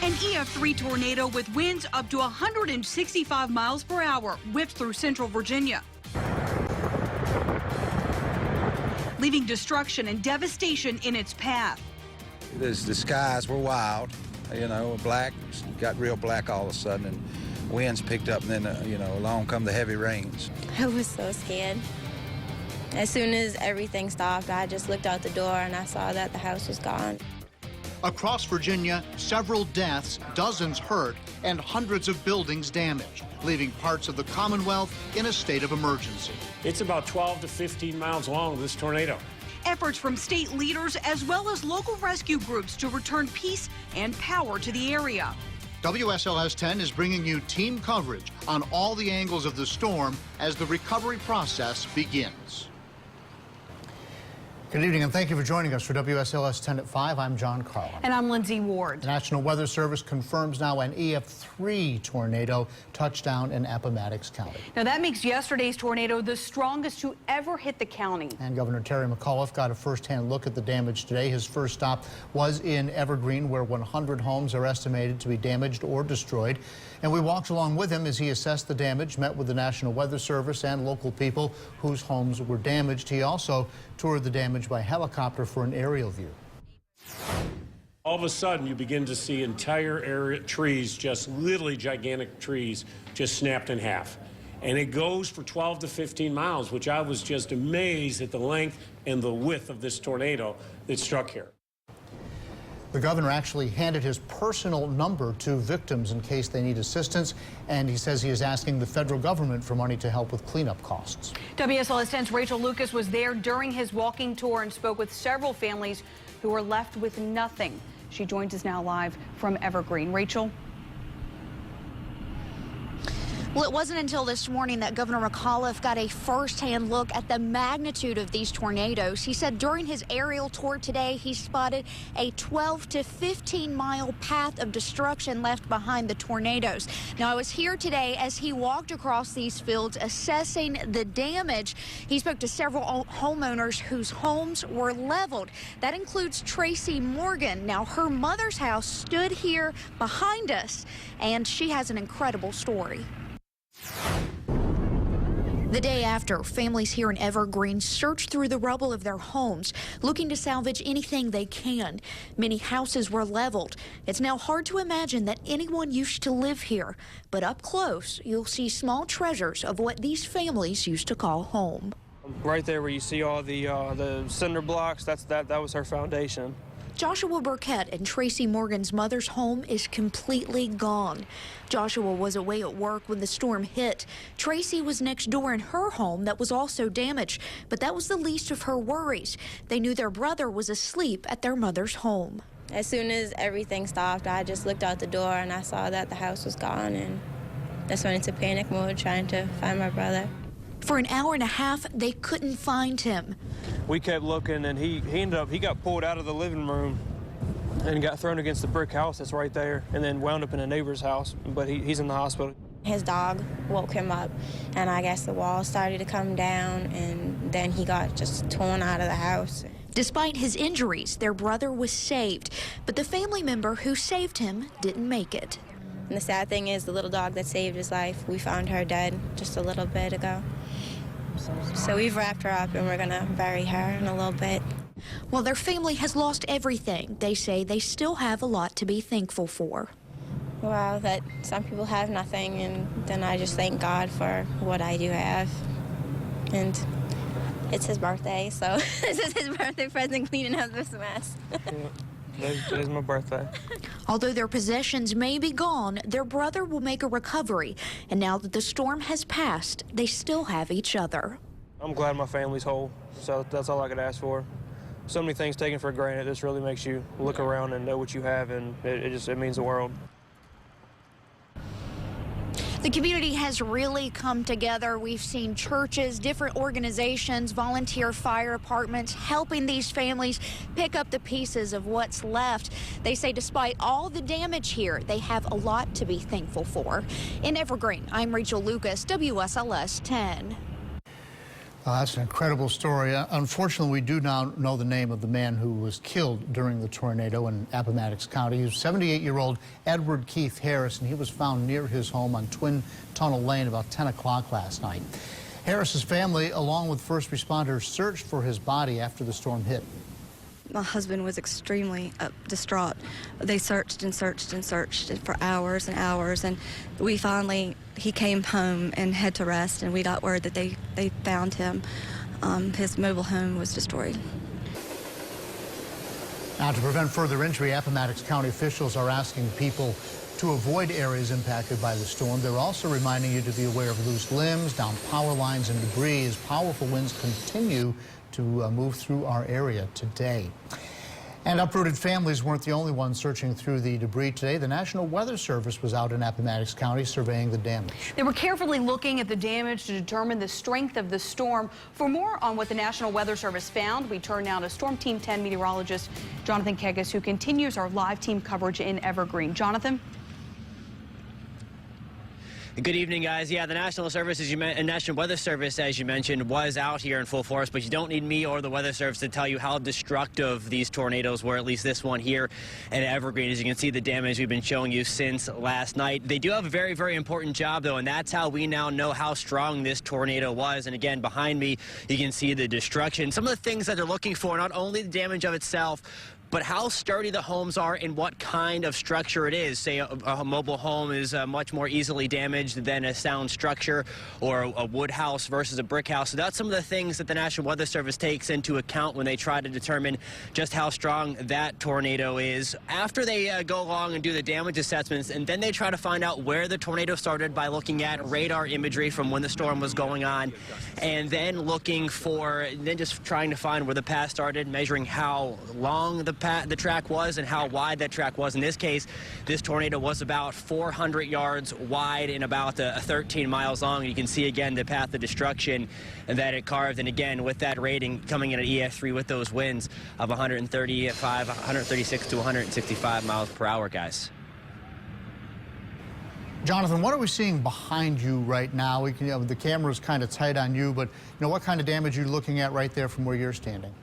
An EF3 tornado with winds up to 165 miles per hour whipped through central Virginia, leaving destruction and devastation in its path. The skies were wild, black, got real black all of a sudden, and winds picked up, and then, along come the heavy rains. I was so scared. As soon as everything stopped, I just looked out the door and I saw that the house was gone. Across Virginia, several deaths, dozens hurt, and hundreds of buildings damaged, leaving parts of the Commonwealth in a state of emergency. It's about 12 to 15 miles long, this tornado. Efforts from state leaders as well as local rescue groups to return peace and power to the area. WSLS10 is bringing you team coverage on all the angles of the storm as the recovery process begins. Good evening, and thank you for joining us for WSLS 10 at 5. I'm John Carlin. And I'm Lindsay Ward. The National Weather Service confirms now an EF3 tornado touched down in Appomattox County. Now that makes yesterday's tornado the strongest to ever hit the county. And Governor Terry McAuliffe got a first-hand look at the damage today. His first stop was in Evergreen, where 100 homes are estimated to be damaged or destroyed. And we walked along with him as he assessed the damage, met with the National Weather Service and local people whose homes were damaged. He also toured the damage by helicopter for an aerial view. All of a sudden, you begin to see entire area trees, just literally gigantic trees, just snapped in half. And it goes for 12 to 15 miles, which I was just amazed at the length and the width of this tornado that struck here. The governor actually handed his personal number to victims in case they need assistance, and he says he is asking the federal government for money to help with cleanup costs. WSLS 10's Rachel Lucas was there during his walking tour and spoke with several families who were left with nothing. She joins us now live from Evergreen. Rachel? Well, it wasn't until this morning that Governor McAuliffe got a first-hand look at the magnitude of these tornadoes. He said during his aerial tour today, he spotted a 12 to 15-mile path of destruction left behind the tornadoes. Now, I was here today as he walked across these fields assessing the damage. He spoke to several homeowners whose homes were leveled. That includes Tracy Morgan. Now, her mother's house stood here behind us, and she has an incredible story. The day after, families here in Evergreen searched through the rubble of their homes, looking to salvage anything they can. Many houses were leveled. It's now hard to imagine that anyone used to live here, but up close, you'll see small treasures of what these families used to call home. Right there where you see all the cinder blocks, that was her foundation. Joshua Burkett and Tracy Morgan's mother's home is completely gone. Joshua was away at work when the storm hit. Tracy was next door in her home that was also damaged, but that was the least of her worries. They knew their brother was asleep at their mother's home. As soon as everything stopped, I just looked out the door and I saw that the house was gone, and just went into panic mode trying to find my brother. For an hour and a half, they couldn't find him. We kept looking, and he got pulled out of the living room and got thrown against the brick house that's right there, and then wound up in a neighbor's house, but he's in the hospital. His dog woke him up, and I guess the walls started to come down, and then he got just torn out of the house. Despite his injuries, their brother was saved, but the family member who saved him didn't make it. And the sad thing is, the little dog that saved his life, we found her dead just a little bit ago. So we've wrapped her up and we're gonna bury her in a little bit. While their family has lost everything, they say they still have a lot to be thankful for. Wow, that some people have nothing, and then I just thank God for what I do have. And it's his birthday, so this is his birthday present, cleaning up this mess. Today's my birthday. Although their possessions may be gone, their brother will make a recovery. And now that the storm has passed, they still have each other. I'm glad my family's whole, so that's all I could ask for. So many things taken for granted. This really makes you look around and know what you have, and it means the world. The community has really come together. We've seen churches, different organizations, volunteer fire departments helping these families pick up the pieces of what's left. They say despite all the damage here, they have a lot to be thankful for. In Evergreen, I'm Rachel Lucas, WSLS 10. That's an incredible story. Unfortunately, we do now know the name of the man who was killed during the tornado in Appomattox County. He was 78-year-old Edward Keith Harris, and he was found near his home on Twin Tunnel Lane about 10 o'clock last night. Harris's family, along with first responders, searched for his body after the storm hit. My husband was extremely distraught. They searched and searched and searched for hours and hours, and he came home and had to rest, and we got word that they found him. His mobile home was destroyed. Now, to prevent further injury, Appomattox County officials are asking people to avoid areas impacted by the storm. They're also reminding you to be aware of loose limbs, down power lines, and debris as powerful winds continue to move through our area today. And uprooted families weren't the only ones searching through the debris today. The National Weather Service was out in Appomattox County surveying the damage. They were carefully looking at the damage to determine the strength of the storm. For more on what the National Weather Service found, we turn now to Storm Team 10 meteorologist Jonathan Keggis, who continues our live team coverage in Evergreen. Jonathan? Good evening, guys. Yeah, the National Weather Service, as you mentioned, was out here in full force, but you don't need me or the Weather Service to tell you how destructive these tornadoes were, at least this one here at Evergreen. As you can see, the damage we've been showing you since last night. They do have a very, very important job, though, and that's how we now know how strong this tornado was. And again, behind me, you can see the destruction. Some of the things that they're looking for, not only the damage of itself, but how sturdy the homes are and what kind of structure it is. Say a mobile home is much more easily damaged than a sound structure, or a wood house versus a brick house. So that's some of the things that the National Weather Service takes into account when they try to determine just how strong that tornado is. After they go along and do the damage assessments, and then they try to find out where the tornado started by looking at radar imagery from when the storm was going on, and then just trying to find where the path started, measuring how long the track was and how wide that track was. In this case, this tornado was about 400 yards wide and about 13 miles long. You can see again the path of destruction that it carved, and again with that rating coming in at EF3 with those winds of 136 to 165 miles per hour, guys. Jonathan, what are we seeing behind you right now? The camera's kind of tight on you, but what kind of damage are you looking at right there from where you're standing?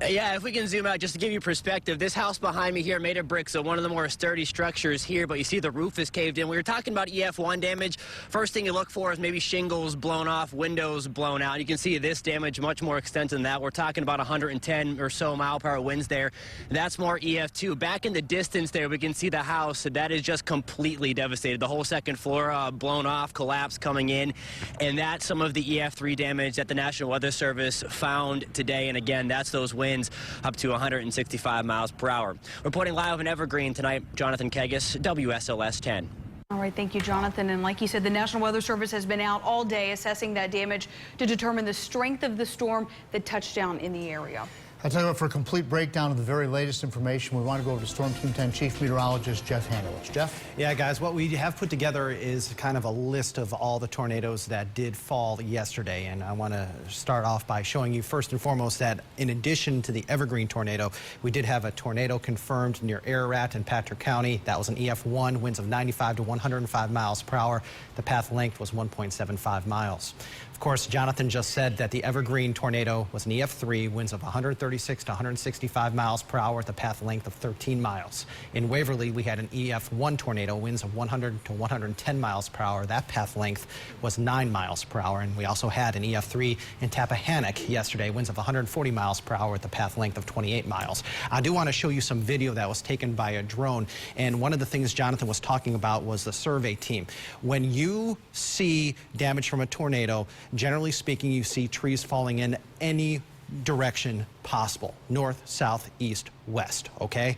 Yeah, if we can zoom out just to give you perspective, this house behind me here made of brick, so one of the more sturdy structures here, but you see the roof is caved in. We were talking about EF1 damage. First thing you look for is maybe shingles blown off, windows blown out. You can see this damage much more extensive than that. We're talking about 110 or so mile-per-hour winds there. That's more EF2. Back in the distance there, we can see the house. That is just completely devastated. The whole second floor blown off, collapsed coming in, and that's some of the EF3 damage that the National Weather Service found today. And again, that's those winds up to 165 miles per hour. Reporting live in Evergreen tonight, Jonathan Keggis, WSLS 10. All right, thank you, Jonathan. And like you said, the National Weather Service has been out all day assessing that damage to determine the strength of the storm that touched down in the area. I'll tell you what, for a complete breakdown of the very latest information, we want to go over to Storm Team 10 Chief Meteorologist Jeff Hanowitz. Jeff? Yeah, guys, what we have put together is kind of a list of all the tornadoes that did fall yesterday. And I want to start off by showing you first and foremost that in addition to the Evergreen tornado, we did have a tornado confirmed near Ararat in Patrick County. That was an EF1, winds of 95 to 105 miles per hour. The path length was 1.75 miles. Of course, Jonathan just said that the Evergreen tornado was an EF3, winds of 136 to 165 miles per hour with a path length of 13 miles. In Waverly, we had an EF1 tornado, winds of 100 to 110 miles per hour. That path length was 9 miles per hour. And we also had an EF3 in Tappahannock yesterday, winds of 140 miles per hour with a path length of 28 miles. I do want to show you some video that was taken by a drone. And one of the things Jonathan was talking about was the survey team. When you see damage from a tornado, generally speaking, you see trees falling in any direction possible, north, south, east, west, okay?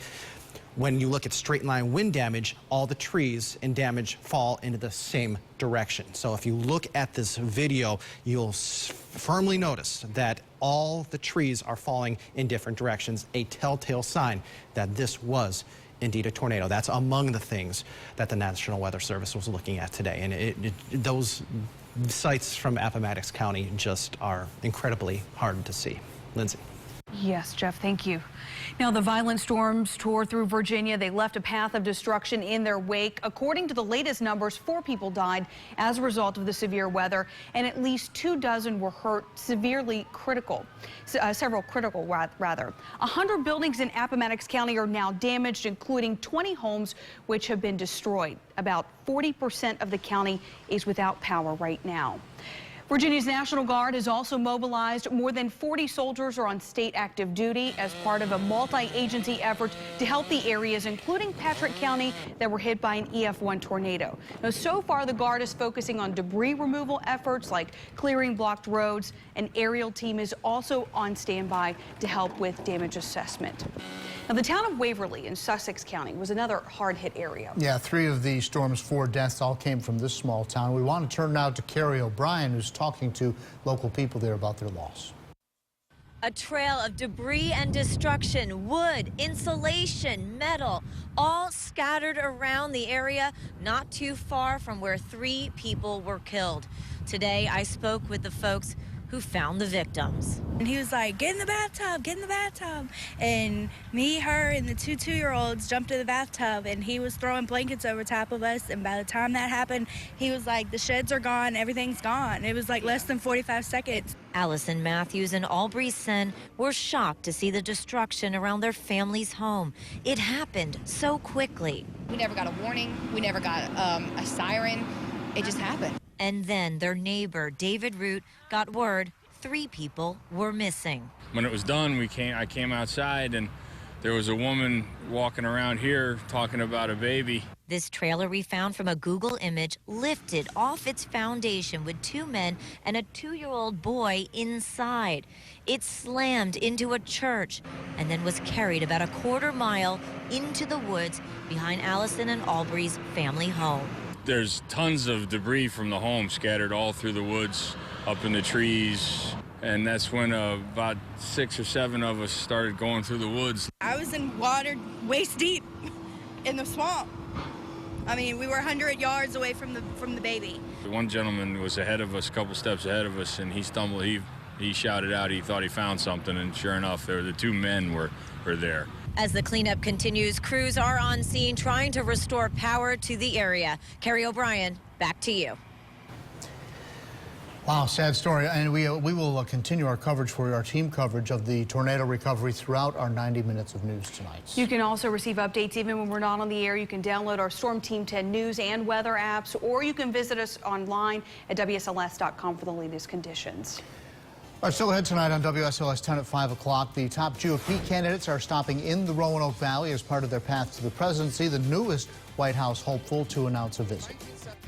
When you look at straight line wind damage, all the trees and damage fall into the same direction. So if you look at this video, you'll firmly notice that all the trees are falling in different directions, a telltale sign that this was indeed a tornado. That's among the things that the National Weather Service was looking at today. And those sights from Appomattox County just are incredibly hard to see. Lindsay. Yes, Jeff, thank you. Now, the violent storms tore through Virginia. They left a path of destruction in their wake. According to the latest numbers, 4 people died as a result of the severe weather, and at least 24 were hurt severely critical. Several critical, rather. 100 buildings in Appomattox County are now damaged, including 20 homes which have been destroyed. About 40% of the county is without power right now. Virginia's National Guard has also mobilized. More than 40 soldiers are on state active duty as part of a multi-agency effort to help the areas, including Patrick County, that were hit by an EF1 tornado. Now, so far, the Guard is focusing on debris removal efforts like clearing blocked roads. An aerial team is also on standby to help with damage assessment. Now, the town of Waverly in Sussex County was another hard-hit area. Yeah, 3 of the storm's 4 deaths all came from this small town. We want to turn now to Carrie O'Brien, who's talking to local people there about their loss. A trail of debris and destruction, wood, insulation, metal, all scattered around the area, not too far from where 3 people were killed. Today, I spoke with the folks who found the victims. And he was like, get in the bathtub, get in the bathtub. And me, her, and the 2 two-year-olds jumped in the bathtub, and he was throwing blankets over top of us. And by the time that happened, he was like, the sheds are gone, everything's gone. It was like less than 45 seconds. Allison Matthews and Aubrey Sen were shocked to see the destruction around their family's home. It happened so quickly. We never got a warning. We never got a siren. It just happened. And then their neighbor, David Root, got word 3 people were missing. When it was done, I came outside and there was a woman walking around here talking about a baby. This trailer we found from a Google image lifted off its foundation with 2 men and a 2-year-old boy inside. It slammed into a church and then was carried about a quarter mile into the woods behind Allison and Aubrey's family home. There's tons of debris from the home scattered all through the woods, up in the trees, and that's when about 6 or 7 of us started going through the woods. I was in water waist deep in the swamp. I mean, we were 100 yards away from the baby. One gentleman was ahead of us, a couple steps ahead of us, and he stumbled. He shouted out he thought he found something, and sure enough, the 2 men were there. As the cleanup continues, crews are on scene trying to restore power to the area. Carrie O'Brien, back to you. Wow, sad story. And we will continue our coverage for you, our team coverage of the tornado recovery throughout our 90 minutes of news tonight. You can also receive updates even when we're not on the air. You can download our Storm Team 10 news and weather apps, or you can visit us online at WSLS.com for the latest conditions. All right, still ahead tonight on WSLS 10 at 5 o'clock. The top GOP candidates are stopping in the Roanoke Valley as part of their path to the presidency. The newest White House hopeful to announce a visit.